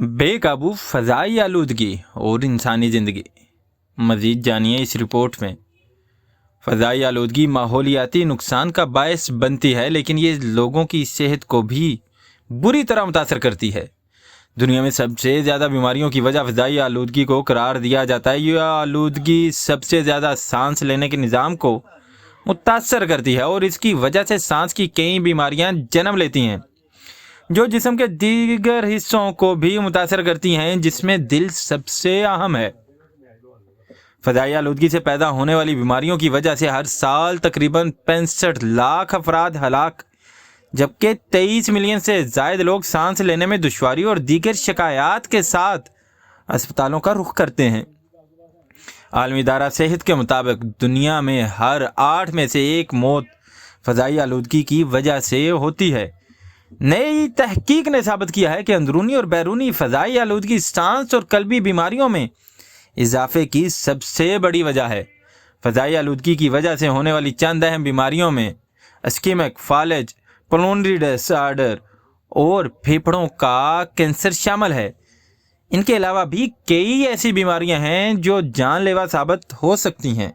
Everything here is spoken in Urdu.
بے قابو فضائی آلودگی اور انسانی زندگی۔ مزید جانیے اس رپورٹ میں۔ فضائی آلودگی ماحولیاتی نقصان کا باعث بنتی ہے، لیکن یہ لوگوں کی صحت کو بھی بری طرح متاثر کرتی ہے۔ دنیا میں سب سے زیادہ بیماریوں کی وجہ فضائی آلودگی کو قرار دیا جاتا ہے۔ یہ آلودگی سب سے زیادہ سانس لینے کے نظام کو متاثر کرتی ہے اور اس کی وجہ سے سانس کی کئی بیماریاں جنم لیتی ہیں، جو جسم کے دیگر حصوں کو بھی متاثر کرتی ہیں، جس میں دل سب سے اہم ہے۔ فضائی آلودگی سے پیدا ہونے والی بیماریوں کی وجہ سے ہر سال تقریباً 65 لاکھ افراد ہلاک، جبکہ 23 ملین سے زائد لوگ سانس لینے میں دشواری اور دیگر شکایات کے ساتھ اسپتالوں کا رخ کرتے ہیں۔ عالمی ادارہ صحت کے مطابق دنیا میں ہر 8 میں سے 1 موت فضائی آلودگی کی وجہ سے ہوتی ہے۔ نئی تحقیق نے ثابت کیا ہے کہ اندرونی اور بیرونی فضائی آلودگی سانس اور قلبی بیماریوں میں اضافے کی سب سے بڑی وجہ ہے۔ فضائی آلودگی کی وجہ سے ہونے والی چند اہم بیماریوں میں اسکیمک فالج، پلمونری ڈس آرڈر اور پھیپھڑوں کا کینسر شامل ہے۔ ان کے علاوہ بھی کئی ایسی بیماریاں ہیں جو جان لیوا ثابت ہو سکتی ہیں۔